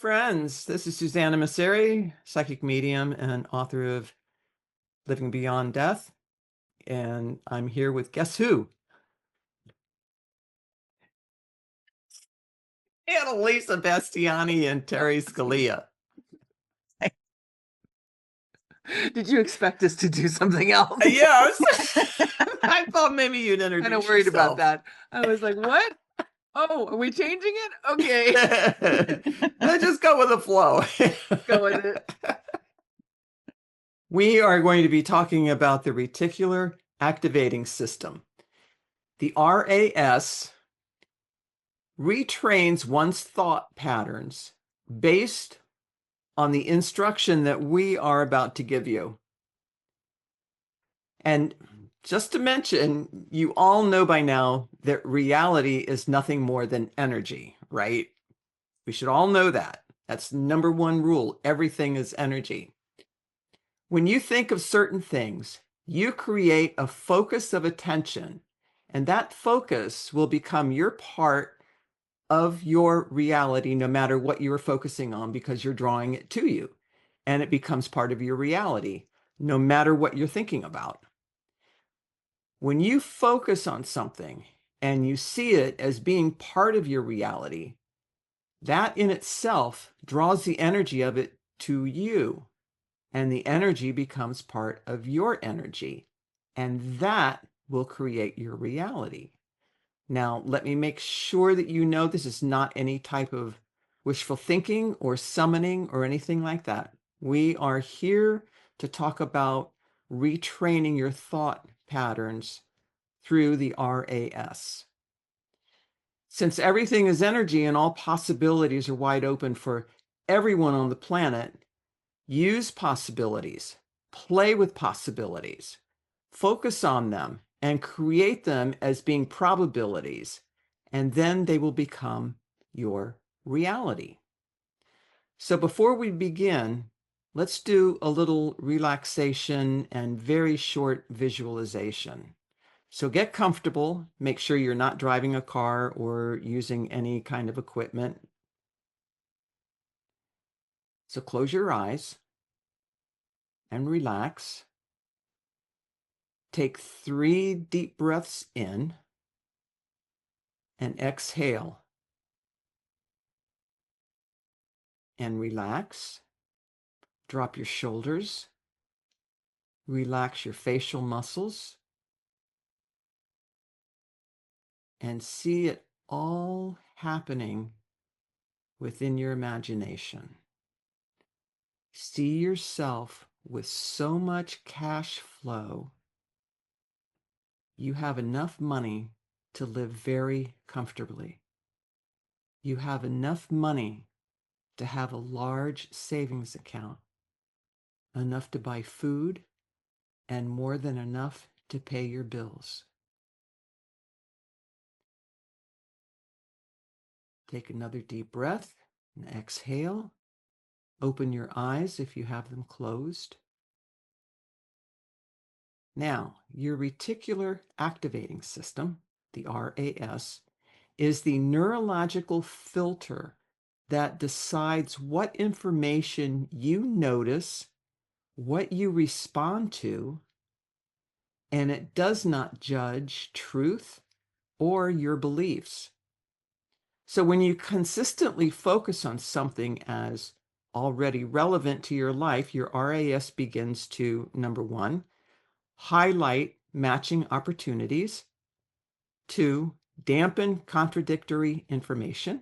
friends. This is Susanna Masseri, psychic medium and author of Living Beyond Death. And I'm here with guess who? Annalisa Bastiani and Terry Scalia. Did you expect us to do something else? Yeah, I thought maybe you'd introduce Kind of worried about yourself. that. I was like, what? Oh, are we changing it? Okay. Let's just go with the flow. Go with it. We are going to be talking about the reticular activating system. The RAS retrains one's thought patterns based on the instruction that we are about to give you. And just to mention, you all know by now that reality is nothing more than energy, right? We should all know that. That's number one rule. Everything is energy. When you think of certain things, you create a focus of attention, and that focus will become your part of your reality, no matter what you're focusing on, because you're drawing it to you. And it becomes part of your reality, no matter what you're thinking about. When you focus on something and you see it as being part of your reality, that in itself draws the energy of it to you. And the energy becomes part of your energy. And that will create your reality. Now, let me make sure that you know this is not any type of wishful thinking or summoning or anything like that. We are here to talk about retraining your thought patterns through the RAS. Since everything is energy and all possibilities are wide open for everyone on the planet, use possibilities, play with possibilities, focus on them, and create them as being probabilities, and then they will become your reality. So before we begin, let's do a little relaxation and very short visualization. So get comfortable, make sure you're not driving a car or using any kind of equipment. So close your eyes and relax. Take 3 deep breaths in and exhale. And relax. Drop your shoulders. Relax your facial muscles. And see it all happening within your imagination. See yourself with so much cash flow. You have enough money to live very comfortably. You have enough money to have a large savings account, enough to buy food, and more than enough to pay your bills. Take another deep breath and exhale. Open your eyes if you have them closed. Now, your reticular activating system, the RAS, is the neurological filter that decides what information you notice, what you respond to, and it does not judge truth or your beliefs. So when you consistently focus on something as already relevant to your life, your RAS begins to, number 1, highlight matching opportunities. 2, dampen contradictory information.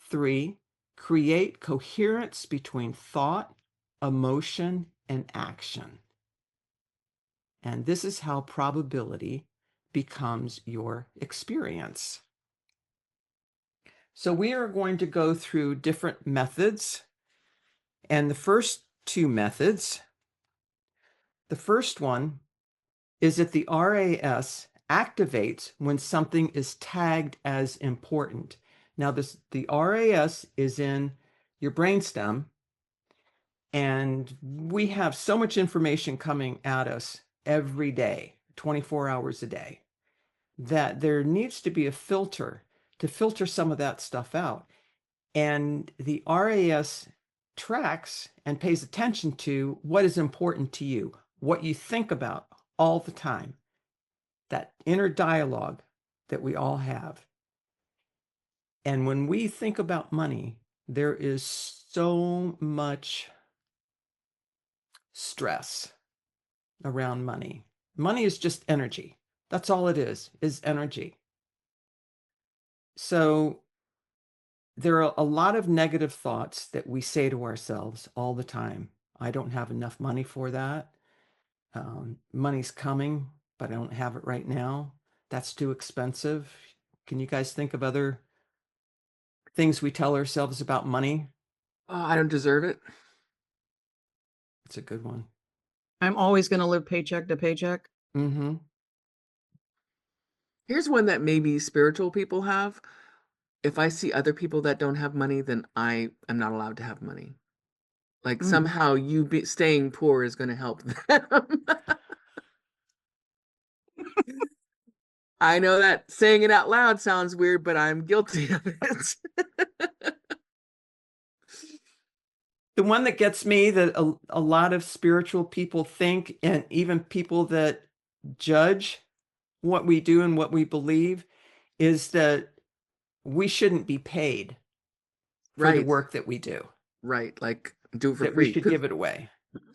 3, create coherence between thought, emotion, and action. And this is how probability becomes your experience. So we are going to go through different methods. And the first 2 methods, the first one is that the RAS activates when something is tagged as important. Now, the RAS is in your brainstem, and we have so much information coming at us every day, 24 hours a day, that there needs to be a filter to filter some of that stuff out. And the RAS tracks and pays attention to what is important to you, what you think about all the time, that inner dialogue that we all have. And when we think about money, there is so much stress around money. Money is just energy. That's all it is energy. So there are a lot of negative thoughts that we say to ourselves all the time. I don't have enough money for that. Money's coming, but I don't have it right now. That's too expensive. Can you guys think of other things we tell ourselves about money? I don't deserve it. It's a good one. I'm always going to live paycheck to paycheck. Mm-hmm. Here's one that maybe spiritual people have. If I see other people that don't have money, then I am not allowed to have money. Like somehow staying poor is going to help them. I know that saying it out loud sounds weird, but I'm guilty of it. The one that gets me that a lot of spiritual people think, and even people that judge what we do and what we believe, is that we shouldn't be paid for the Right. work that we do. Right. Like do it for That free. we should give it away.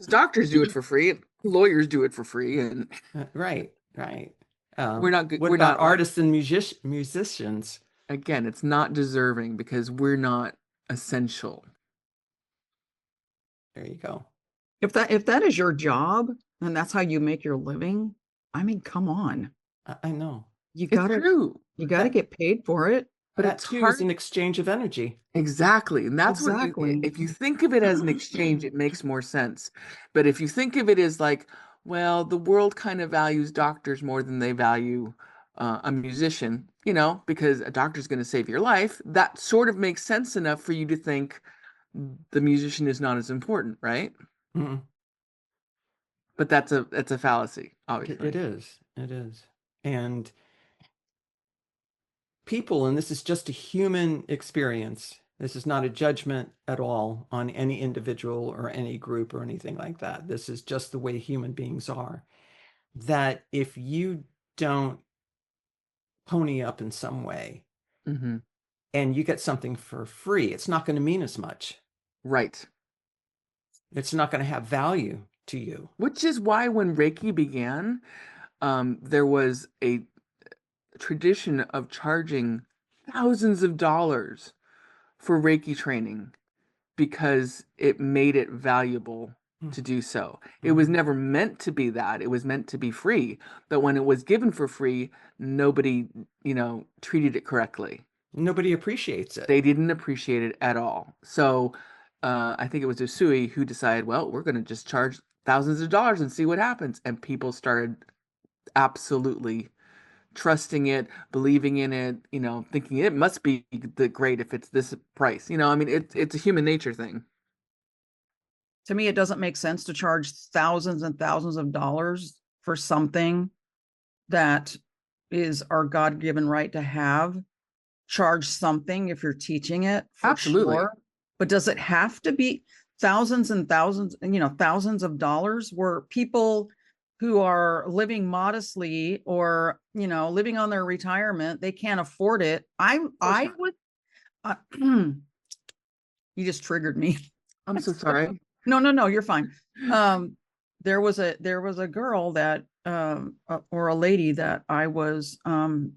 Doctors do it for free, and lawyers do it for free, and Right, right. we're not good. What We're about not artists and musicians? again, it's not deserving because we're not essential. There you go. If that is your job and that's how you make your living, I mean, come on. I know. You It's gotta true, get paid for it. but That it's too hard. is an exchange of energy. Exactly. And that's what Exactly. if you think of it as an exchange, it makes more sense. But if you think of it as like, well, the world kind of values doctors more than they value a musician, because a doctor's going to save your life, that sort of makes sense enough for you to think the musician is not as important, right? Mhm. But that's a fallacy, obviously. It is. It is. And people, and this is just a human experience. This is not a judgment at all on any individual or any group or anything like that. This is just the way human beings are. That if you don't pony up in some way Mm-hmm. and you get something for free, it's not going to mean as much. Right. It's not going to have value to you. Which is why when Reiki began, there was a tradition of charging thousands of dollars for Reiki training because it made it valuable to do so. It was never meant to be that. It was meant to be free. But when it was given for free, nobody, treated it correctly. Nobody appreciates it. They didn't appreciate it at all. So I think it was Usui who decided, well, we're going to just charge thousands of dollars and see what happens. And people started absolutely trusting it, believing in it, thinking it must be the great if it's this price. I mean, it's a human nature thing. To me, it doesn't make sense to charge thousands and thousands of dollars for something that is our God-given right to have. Charge something if you're teaching it, for Absolutely. sure. But does it have to be thousands and thousands, thousands of dollars, where people who are living modestly or, living on their retirement, they can't afford it? I would, you just triggered me. I'm so sorry. No, you're fine. There was a girl that, or a lady that I was,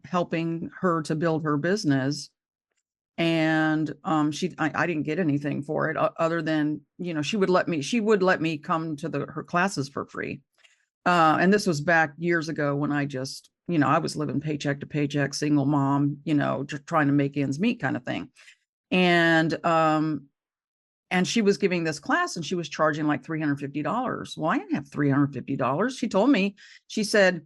helping her to build her business. And, I didn't get anything for it other than, she would let me come to her classes for free. And this was back years ago when I just, I was living paycheck to paycheck, single mom, just trying to make ends meet kind of thing. And she was giving this class and she was charging like $350. Well, I didn't have $350. She told me, she said,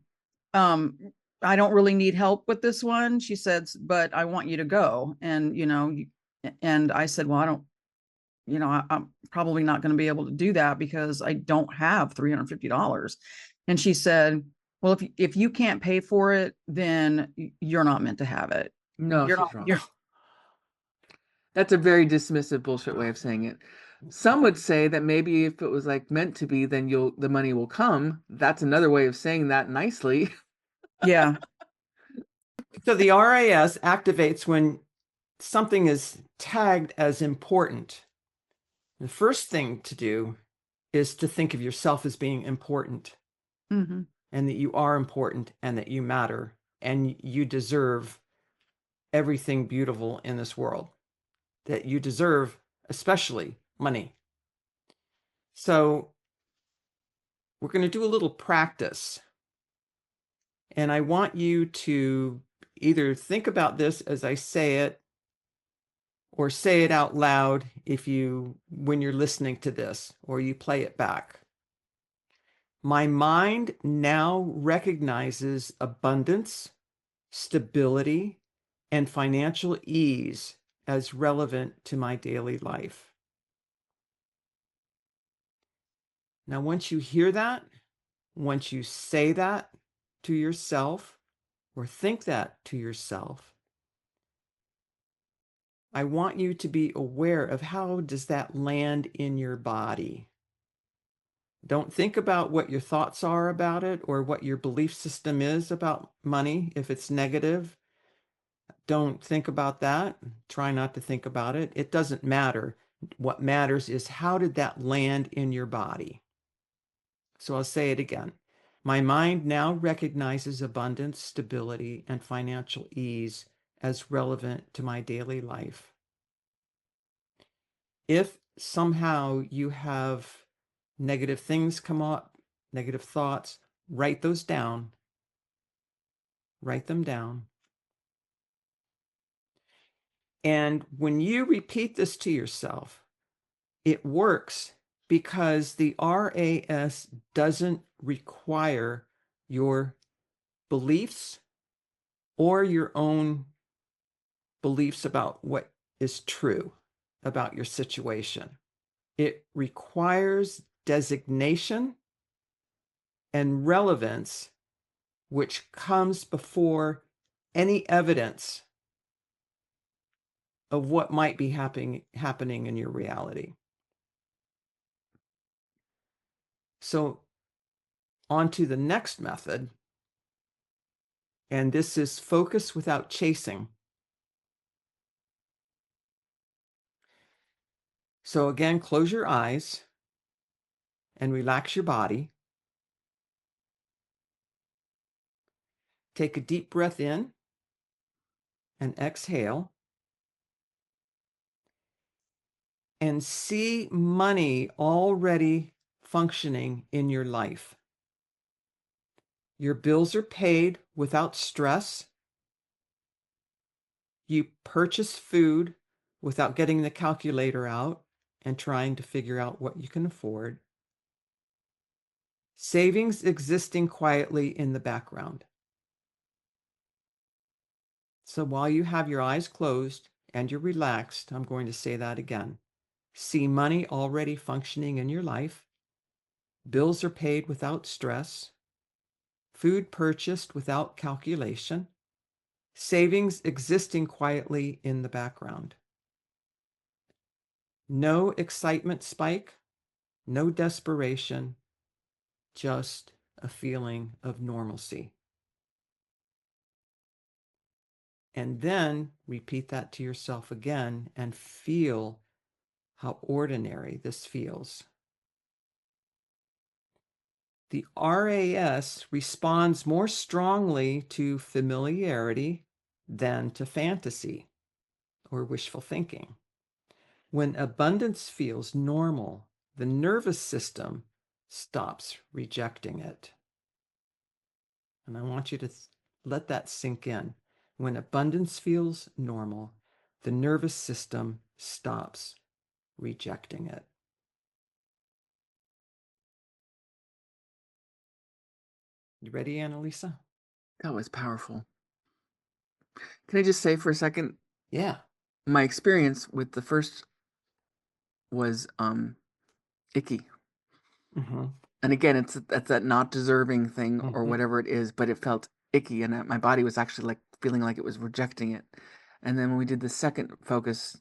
I don't really need help with this one. She said, but I want you to go. And, and I said, well, I don't, I'm probably not going to be able to do that because I don't have $350. And she said, well, if you can't pay for it, then you're not meant to have it. No, You're she's not, wrong. you're, That's a very dismissive bullshit way of saying it. Some would say that maybe if it was like meant to be, then the money will come. That's another way of saying that nicely. Yeah. So the RAS activates when something is tagged as important. The first thing to do is to think of yourself as being important, Mm-hmm. and that you are important and that you matter and you deserve everything beautiful in this world, that you deserve, especially money. So we're going to do a little practice. And I want you to either think about this as I say it or say it out loud when you're listening to this or you play it back. My mind now recognizes abundance, stability, and financial ease as relevant to my daily life. Now, once you hear that, once you say that to yourself or think that to yourself, I want you to be aware of how does that land in your body. Don't think about what your thoughts are about it or what your belief system is about money. If it's negative, don't think about that. Try not to think about it. It doesn't matter. What matters is how did that land in your body? So I'll say it again. My mind now recognizes abundance, stability, and financial ease as relevant to my daily life. If somehow you have negative things come up, negative thoughts, write those down. Write them down. And when you repeat this to yourself, it works because the RAS doesn't require your beliefs or your own beliefs about what is true about your situation. It requires designation and relevance, which comes before any evidence of what might be happening in your reality. So on to the next method, and this is focus without chasing. So again, close your eyes and relax your body. Take a deep breath in and exhale. And see money already functioning in your life. Your bills are paid without stress. You purchase food without getting the calculator out and trying to figure out what you can afford. Savings existing quietly in the background. So while you have your eyes closed and you're relaxed, I'm going to say that again. See money already functioning in your life. Bills are paid without stress. Food purchased without calculation. Savings existing quietly in the background. No excitement spike, no desperation, just a feeling of normalcy. And then repeat that to yourself again and feel how ordinary this feels. The RAS responds more strongly to familiarity than to fantasy or wishful thinking. When abundance feels normal, the nervous system stops rejecting it. And I want you to let that sink in. When abundance feels normal, the nervous system stops rejecting it. You ready, Annalisa? That was powerful. Can I just say for a second, Yeah. my experience with the first was icky. Mm-hmm. And again, it's that not deserving thing or Mm-hmm. whatever it is, but it felt icky, and my body was actually like feeling like it was rejecting it. And then when we did the second focus,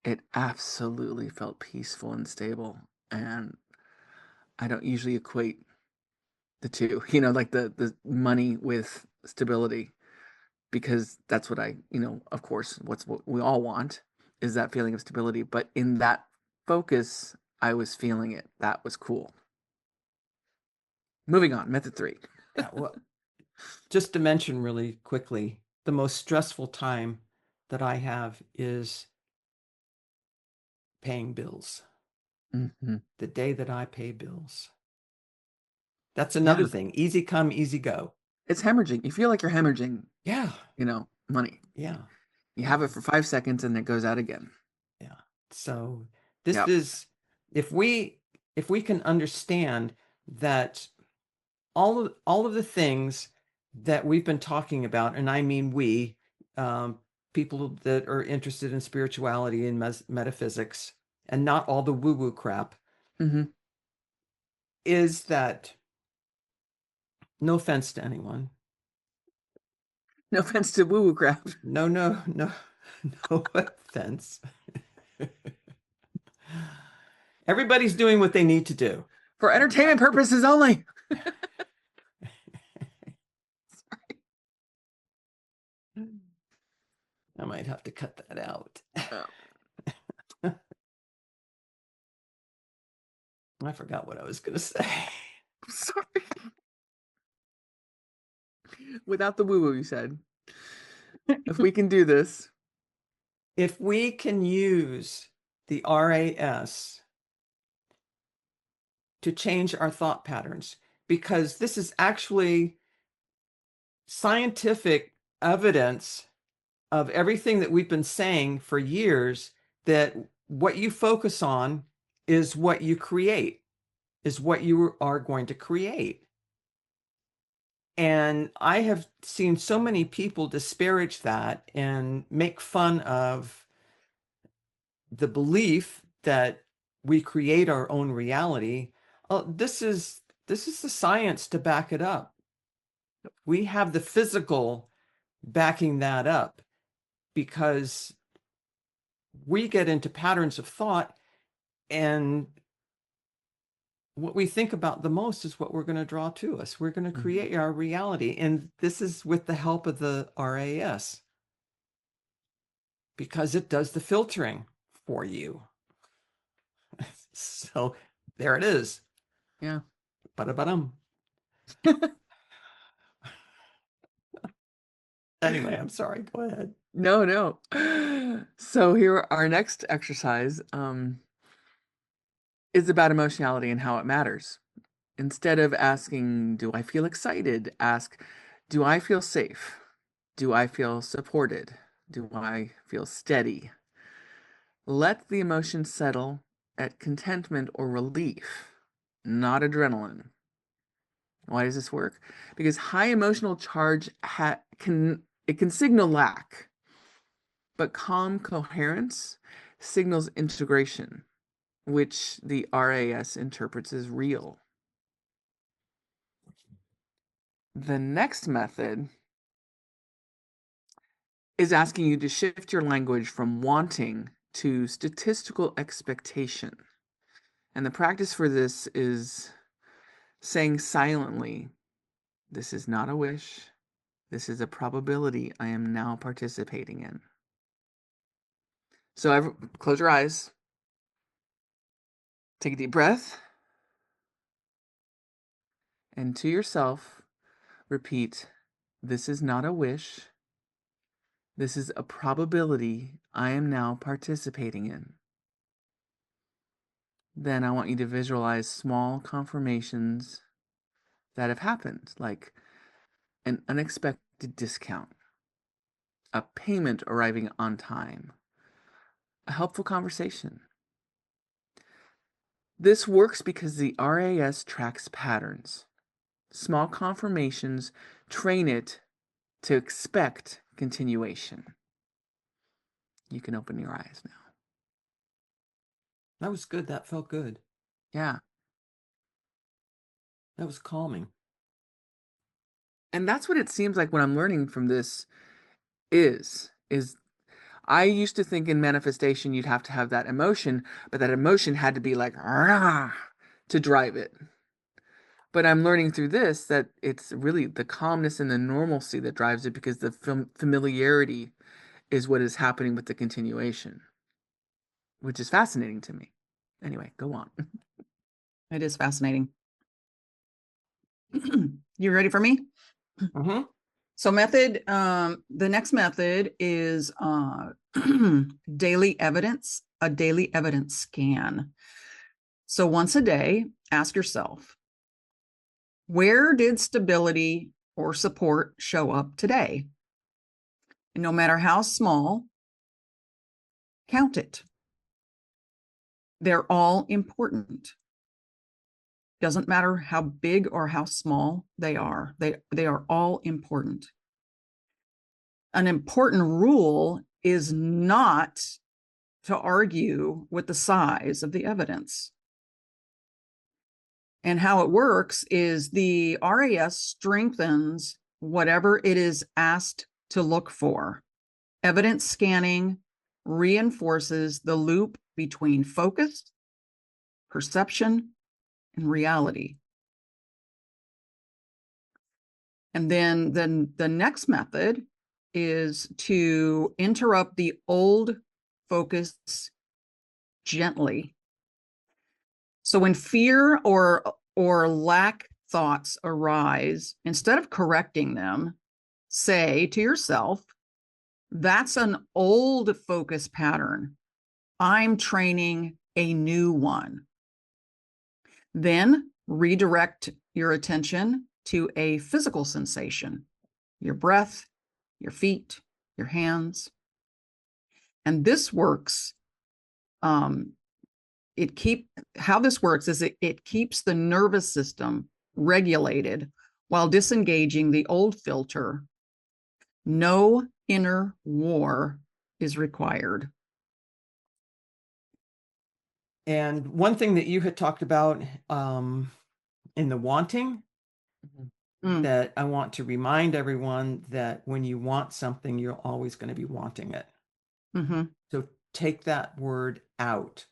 it absolutely felt peaceful and stable. And I don't usually equate the two, like the money with stability, because that's what of course, what we all want is that feeling of stability. But in that focus, I was feeling it. That was cool. Moving on, method 3. Yeah, well, just to mention really quickly, the most stressful time that I have is paying bills. Mm-hmm. The day that I pay bills. That's Yeah, another thing. Easy come, easy go. it's hemorrhaging. You feel like you're hemorrhaging, Yeah. money. Yeah. You Yeah. have it for 5 seconds and it goes out again. Yeah. So this Yep. is if we can understand that all of the things that we've been talking about, and I mean we, people that are interested in spirituality and metaphysics, and not all the woo-woo crap, Mm-hmm. is that, no offense to anyone. No offense to woo-woo crap. No, no, no, no offense. Everybody's doing what they need to do. For entertainment purposes only. I might have to cut that out. Oh. I forgot what I was going to say. Sorry. Without the woo-woo, you said. If we can do this. If we can use the RAS to change our thought patterns, because this is actually scientific evidence of everything that we've been saying for years, that what you focus on is what you create, is what you are going to create. And I have seen so many people disparage that and make fun of the belief that we create our own reality. This is the science to back it up. We have the physical backing that up, because we get into patterns of thought, and what we think about the most is what we're going to draw to us. We're going to create our reality. And this is with the help of the RAS, because it does the filtering for you. So there it is. Yeah. Ba-da-ba-dum. Anyway, I'm sorry. Go ahead. No. So here, our next exercise is about emotionality and how it matters. Instead of asking, do I feel excited? Ask, do I feel safe? Do I feel supported? Do I feel steady? Let the emotion settle at contentment or relief, not adrenaline. Why does this work? Because high emotional charge can signal lack, but calm coherence signals integration, which the RAS interprets as real. The next method is asking you to shift your language from wanting to statistical expectation. And the practice for this is saying silently, this is not a wish, this is a probability I am now participating in. So close your eyes, take a deep breath, and to yourself, repeat, this is not a wish, this is a probability I am now participating in. Then I want you to visualize small confirmations that have happened, like an unexpected discount, a payment arriving on time, a helpful conversation. This works because the RAS tracks patterns. Small confirmations train it to expect continuation. You can open your eyes now. That was good. That felt good. Yeah. That was calming. And that's what it seems like when I'm learning from this is I used to think in manifestation you'd have to have that emotion, but that emotion had to be like "Rah," to drive it. But I'm learning through this that it's really the calmness and the normalcy that drives it, because the familiarity is what is happening with the continuation, which is fascinating to me. Anyway, go on. It is fascinating. You ready for me? Mm-hmm. So the next method is daily evidence, a daily evidence scan. So once a day, ask yourself, where did stability or support show up today? And no matter how small, count it. They're all important. Doesn't matter how big or how small they are. They are all important. An important rule is not to argue with the size of the evidence. And how it works is the RAS strengthens whatever it is asked to look for. Evidence scanning reinforces the loop between focus, perception, and reality. And then the next method is to interrupt the old focus gently. So when fear or lack thoughts arise, instead of correcting them, say to yourself, that's an old focus pattern. I'm training a new one. Then redirect your attention to a physical sensation, your breath, your feet, your hands. And this works. How this works is it keeps the nervous system regulated while disengaging the old filter. No inner war is required. And one thing that you had talked about in the wanting, that I want to remind everyone that when you want something, you're always going to be wanting it. Mm-hmm. So take that word out.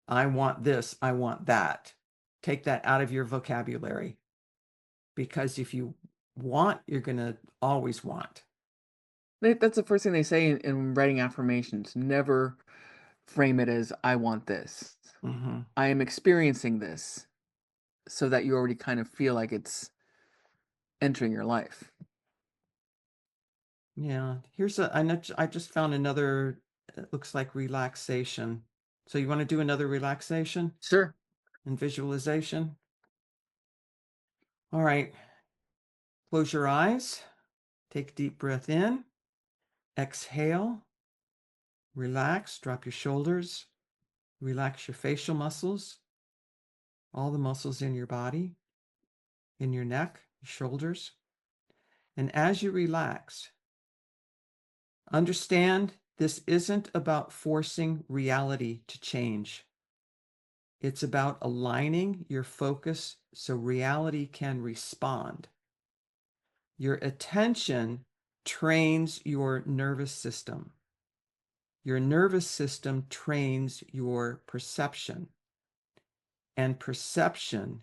I want this, I want that. Take that out of your vocabulary. Because if you want, you're going to always want. That's the first thing they say in writing affirmations. Never frame it as I want this. Mm-hmm. I am experiencing this, so that you already kind of feel like it's entering your life. Yeah. I just found another, it looks like relaxation. So you want to do another relaxation Sure. and visualization? All right. Close your eyes. Take a deep breath in. Exhale. Relax. Drop your shoulders. Relax your facial muscles. All the muscles in your body, in your neck, your shoulders. And as you relax, understand this isn't about forcing reality to change. It's about aligning your focus so reality can respond. Your attention trains your nervous system. Your nervous system trains your perception. And perception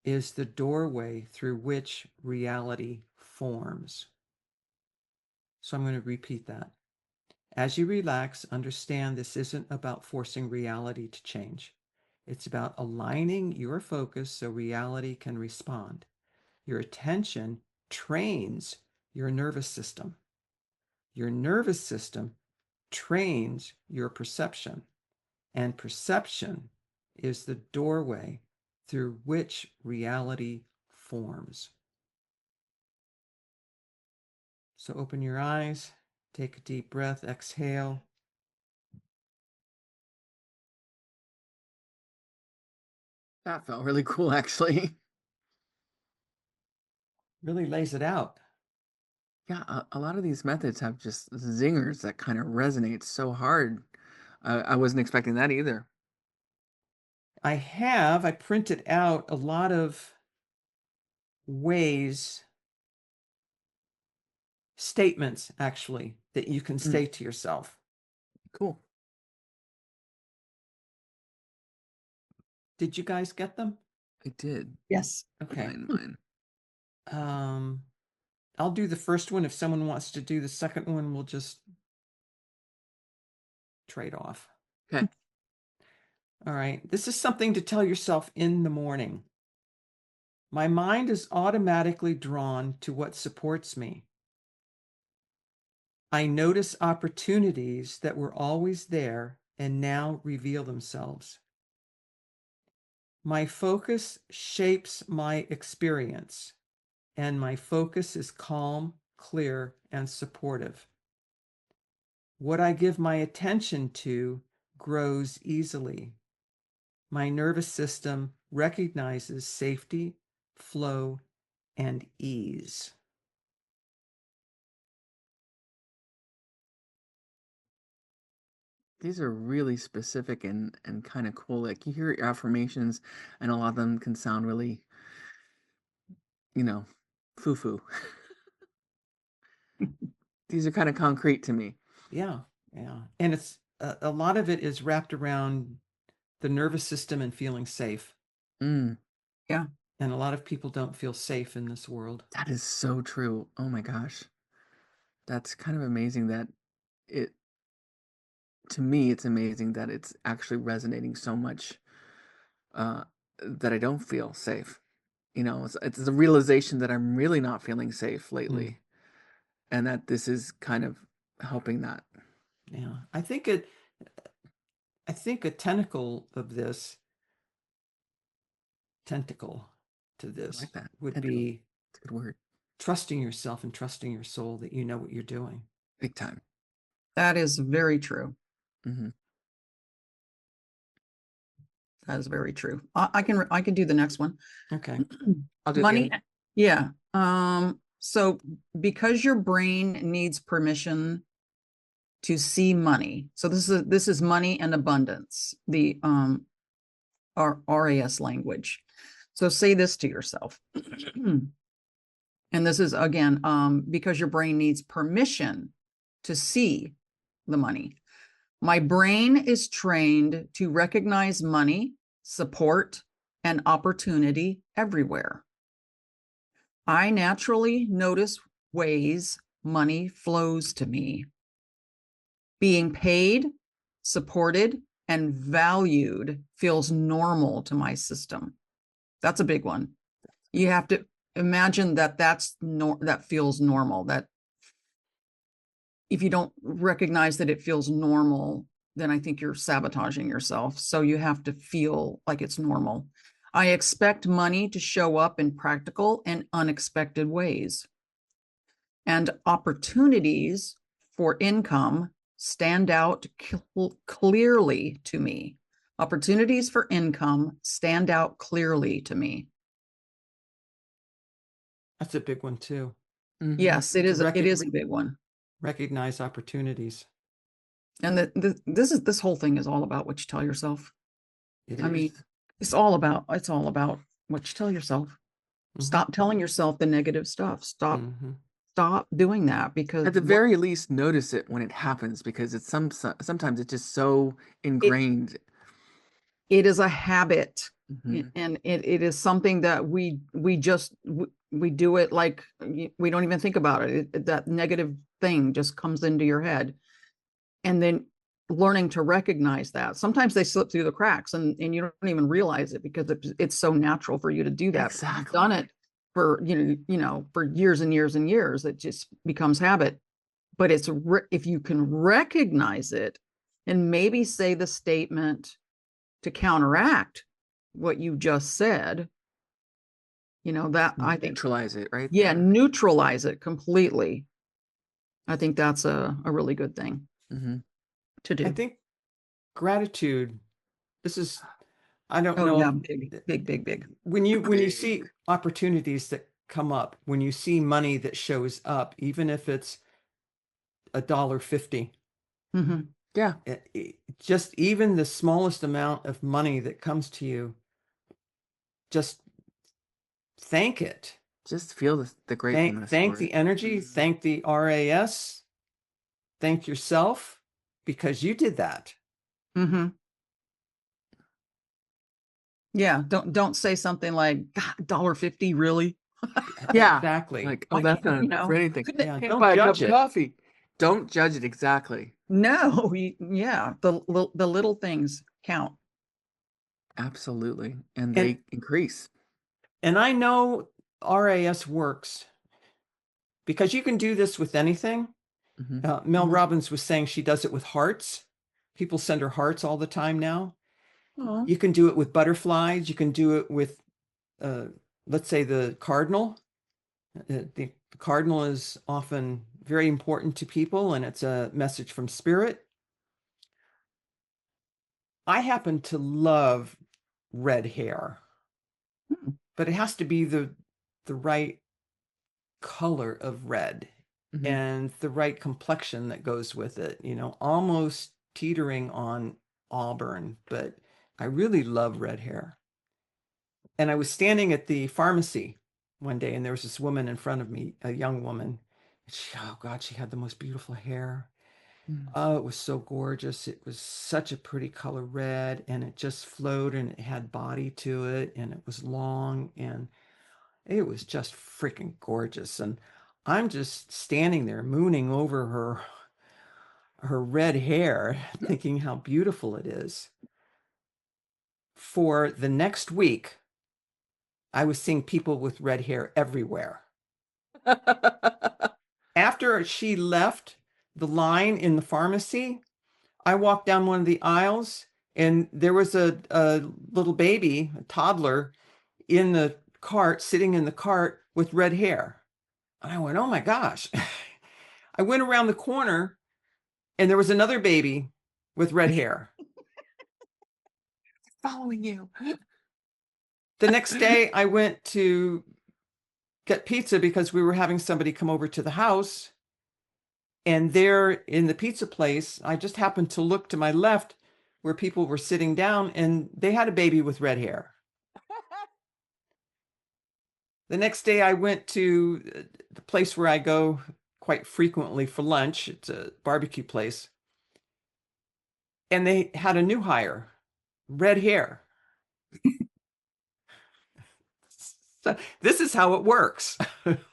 is the doorway through which reality forms. So I'm going to repeat that. As you relax, understand this isn't about forcing reality to change. It's about aligning your focus so reality can respond. Your attention trains your nervous system. Your nervous system trains your perception, and perception is the doorway through which reality forms. So open your eyes, take a deep breath, exhale. That felt really cool, actually. Really lays it out. Yeah, a lot of these methods have just zingers that kind of resonate so hard. I wasn't expecting that either. I printed out a lot of ways, statements actually, that you can say to yourself. Cool. Did you guys get them? I did. Yes. Okay. Find mine. I'll do the first one. If someone wants to do the second one, we'll just trade off. Okay. All right. This is something to tell yourself in the morning. My mind is automatically drawn to what supports me. I notice opportunities that were always there and now reveal themselves. My focus shapes my experience, and my focus is calm, clear, and supportive. What I give my attention to grows easily. My nervous system recognizes safety, flow, and ease. These are really specific and kind of cool. Like you hear your affirmations, and a lot of them can sound really, you know, foo-foo. These are kind of concrete to me. Yeah, yeah. And it's a lot of it is wrapped around the nervous system and feeling safe. Mm, Yeah. And a lot of people don't feel safe in this world. that is so true. Oh my gosh. That's kind of amazing that it, to me, it's amazing that it's actually resonating so much uh, that I don't feel safe. You know, it's the realization that I'm really not feeling safe lately, and that this is kind of helping that. Yeah. I think a tentacle to I this like that. would Tentacle. be It's a good word. trusting yourself and trusting your soul that you know what you're doing. Big time. That is very true. Mm-hmm. That is very true. I can do the next one. Okay. I'll do Money. the Yeah. So because your brain needs permission to see money. So this is money and abundance, the RAS language. So say this to yourself. And this is again because your brain needs permission to see the money. My brain is trained to recognize money, support, and opportunity everywhere. I naturally notice ways money flows to me. Being paid, supported, and valued feels normal to my system. That's a big one. You have to imagine that that feels normal. That if you don't recognize that it feels normal, then I think you're sabotaging yourself. So you have to feel like it's normal. I expect money to show up in practical and unexpected ways. And opportunities for income stand out clearly to me. Opportunities for income stand out clearly to me. That's a big one too. Mm-hmm. Yes, it is. It is a big one. Recognize opportunities. And this whole thing is all about what you tell yourself. I mean, is. it's all about what you tell yourself. Mhm. Stop telling yourself the negative stuff. Stop doing that, because At the very least, notice it when it happens, because it's sometimes it's just so ingrained. it is a habit. Mhm. And it is something that we do it like we don't even think about it. That negative thing just comes into your head, and then learning to recognize that. Sometimes they slip through the cracks, and you don't even realize it, because it's so natural for you to do that. Exactly. You've done it for for years and years and years. It just becomes habit. But if you can recognize it and maybe say the statement to counteract what you just said, that I think, Neutralize it, right? yeah, neutralize it completely. I think that's a really good thing Mm-hmm. to do. I think gratitude. I don't Oh know. yeah, big. When you see opportunities that come up, when you see money that shows up, even if it's $1.50, Mm-hmm. Yeah. just even the smallest amount of money that comes to you, just thank it. Just feel the gratefulness Thank for it. the energy, thank the RAS, thank yourself, because you did that. Mm-hmm. Yeah. Don't say something like, God, $1.50, really? Yeah. Exactly. Like, Why oh, that's can't, not enough for anything. couldn't Yeah, Can't don't buy a cup judge of it. coffee. Don't judge it. Exactly. No, yeah, the little things count. Absolutely. And And they increase. and I know RAS works because you can do this with anything. Hmm. Mel Mhm. Robbins was saying she does it with hearts. People send her hearts all the time now. Oh. You can do it with butterflies. You can do it with, uh, let's say, the cardinal. The cardinal is often very important to people, and it's a message from spirit. I happen to love red hair, Hmm. but it has to be the right color of red Hmm. and the right complexion that goes with it, almost teetering on auburn, but I really love red hair. And I was standing at the pharmacy one day and there was this woman in front of me, a young woman. Oh God, she had the most beautiful hair. Oh, it was so gorgeous. It was such a pretty color red and it just flowed and it had body to it and it was long and it was just freaking gorgeous. And I'm just standing there mooning over her red hair, thinking how beautiful it is. For the next week, I was seeing people with red hair everywhere. After she left the line in the pharmacy, I walked down one of the aisles and there was a little baby, a toddler, in the cart, sitting in the cart with red hair. And I went, oh my gosh. I went around the corner and there was another baby with red hair. Following you. The next day, I went to get pizza because we were having somebody come over to the house. And there in the pizza place, I just happened to look to my left where people were sitting down and they had a baby with red hair. The next day, I went to the place where I go quite frequently for lunch. It's a barbecue place. And they had a new hire, red hair. So this is how it works.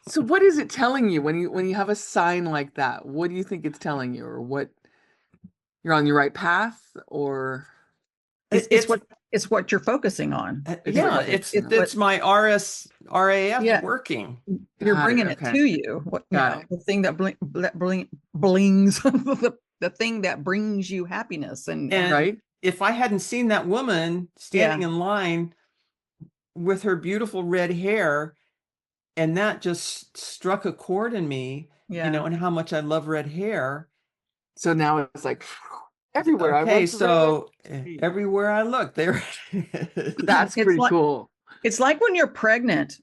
So what is it telling you when you have a sign like that? What do you think it's telling you, or what you're on your right path, or It's It's it's what you're focusing on. it's what yeah, you're it's focusing on? What it's my RAF Yeah, working. you're Got it. bringing it Okay. to you. What Got it. the thing that blings the thing that brings you happiness and And Right? if I hadn't seen that woman standing yeah, in line with her beautiful red hair, and that just struck a chord in me, yeah. and how much I love red hair. So now it's like everywhere I Okay, look, red. so everywhere I look, there it is. That's It's pretty like cool. it's like when you're pregnant,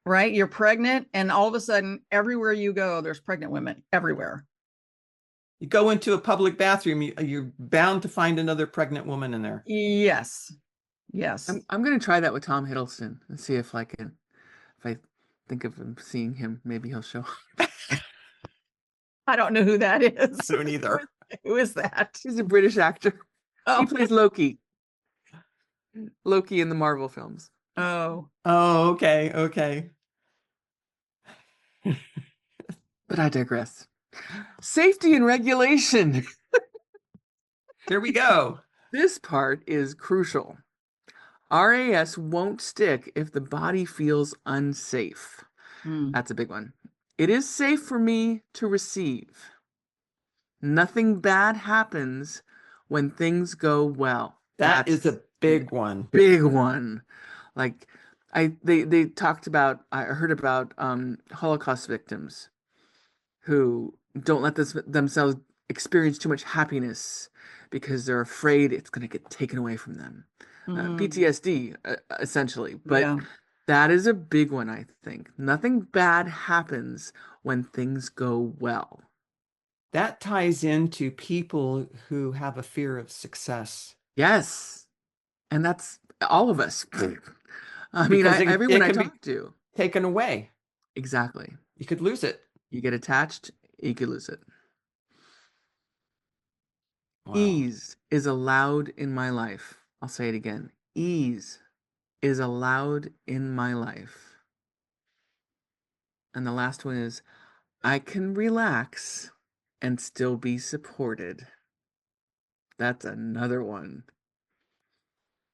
right? You're pregnant, and all of a sudden, everywhere you go, there's pregnant women everywhere. You go into a public bathroom, you're bound to find another pregnant woman in there. Yes, yes. I'm gonna try that with Tom Hiddleston and see if I think of him seeing him, maybe he'll show up. I don't know who that is. I don't either. Who is that? He's a British actor. He Oh, plays Loki. Loki in the Marvel films. oh. Oh, okay, okay. But I digress. Safety and regulation. Here we go. This part is crucial. RAS won't stick if the body feels unsafe. Hmm. That's a big one. It is safe for me to receive. Nothing bad happens when things go well. That is That's a a big one. big one. Like they talked about, I heard about Holocaust victims who don't let themselves experience too much happiness because they're afraid it's going to get taken away from them. Hmm. PTSD, essentially. But Yeah. that is a big one, I think. Nothing bad happens when things go well. That ties into people who have a fear of success Yes. And that's all of us. I mean, because everyone it I can be talk to. taken away. Exactly. You could lose it. You get attached, you could lose it. Wow. Ease is allowed in my life. I'll say it again. Ease is allowed in my life. And the last one is, I can relax and still be supported. That's another one.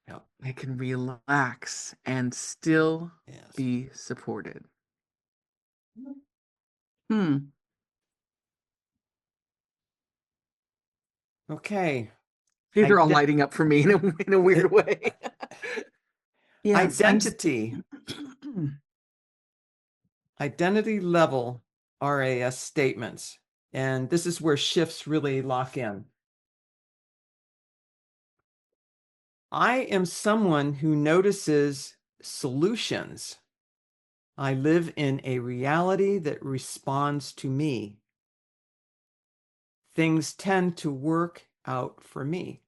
Yep. I can relax and still Yes. be supported. Hmm. Okay. These are all Ide- lighting up for me in a weird way. Yes. Identity. Identity level RAS statements. And this is where shifts really lock in. I am someone who notices solutions. I live in a reality that responds to me. Things tend to work out for me.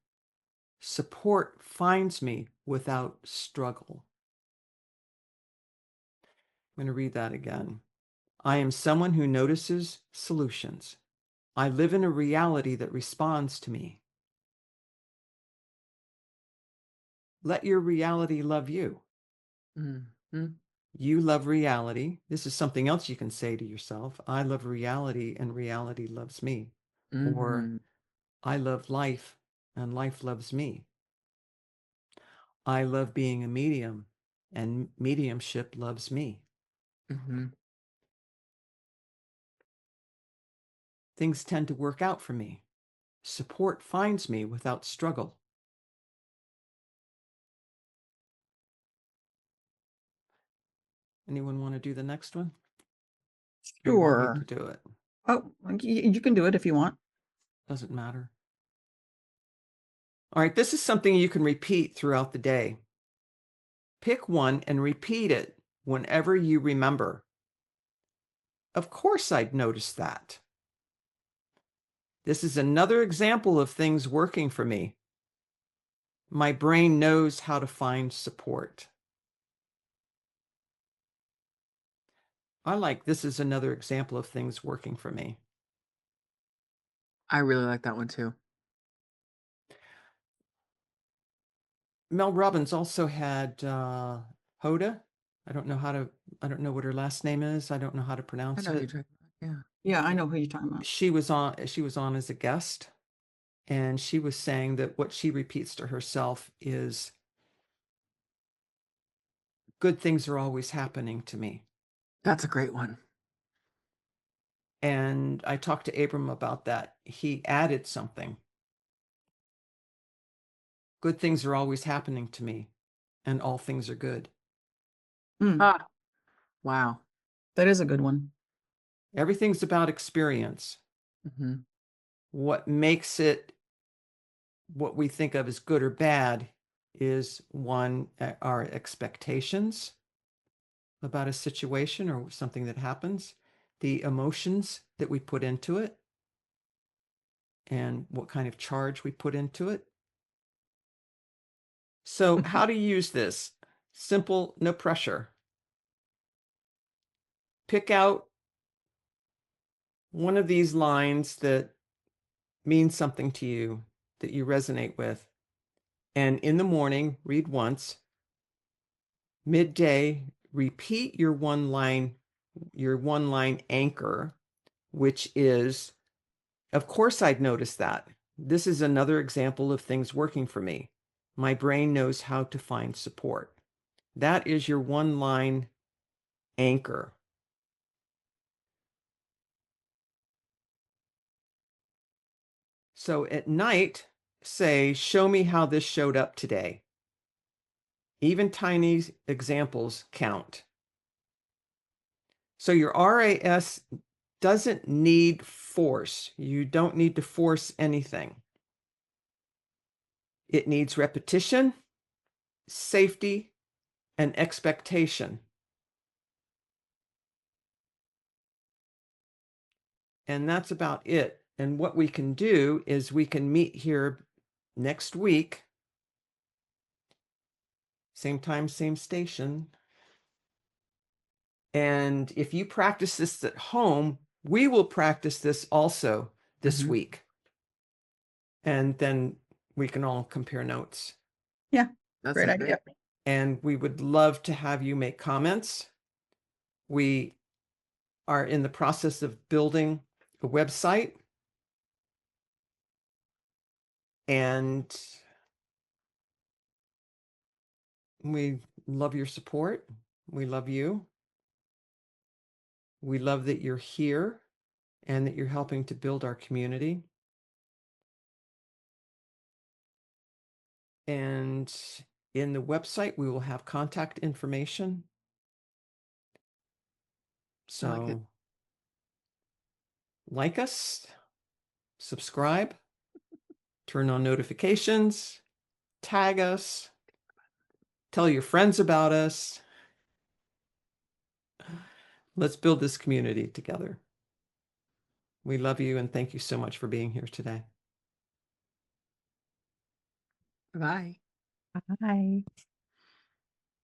Support finds me without struggle. I'm going to read that again. I am someone who notices solutions. I live in a reality that responds to me. Let your reality love you. Mm-hmm. You love reality. This is something else you can say to yourself. I love reality and reality loves me. Or Mm-hmm. I love life and life loves me. I love being a medium and mediumship loves me. Mm-hmm. Things tend to work out for me. Support finds me without struggle. Anyone want to do the next one? Or you want me to Sure. do it? Oh, you can do it if you want. Doesn't matter. All right, this is something you can repeat throughout the day. Pick one and repeat it whenever you remember. Of course, I'd notice that. This is another example of things working for me. My brain knows how to find support. I like this is another example of things working for me. I really like that one too. Mel Robbins also had Hoda. I don't know what her last name is. I don't know how to I pronounce know who you're it. talking about. Yeah. Yeah, I know who you're talking about. She was on as a guest, and she was saying that what she repeats to herself is, good things are always happening to me. That's a great one. And I talked to Abram about that. He added something. Good things are always happening to me, and all things are good. Hmm. Ah, wow. That is a good one. Everything's about experience. Mm-hmm. What makes it what we think of as good or bad is one, our expectations about a situation or something that happens, the emotions that we put into it, and what kind of charge we put into it. So, how to use this? Simple, no pressure. Pick out one of these lines that means something to you, that you resonate with. And in the morning, read once. Midday, repeat your one line anchor, which is, of course, I'd notice that. This is another example of things working for me. My brain knows how to find support. That is your one line anchor. So at night, say, show me how this showed up today. Even tiny examples count. So your RAS doesn't need force. You don't need to force anything. It needs repetition, safety, and expectation. And that's about it. And what we can do is we can meet here next week, same time, same station. And if you practice this at home, we will practice this also this Mm-hmm. week. and then we can all compare notes. Yeah, That's great a idea. And we would love to have you make comments. We are in the process of building a website, and we love your support. We love you. We love that you're here and that you're helping to build our community. And in the website, we will have contact information. I like it. So like us, subscribe, turn on notifications, tag us, tell your friends about us. Let's build this community together. We love you and thank you so much for being here today. Bye. Bye.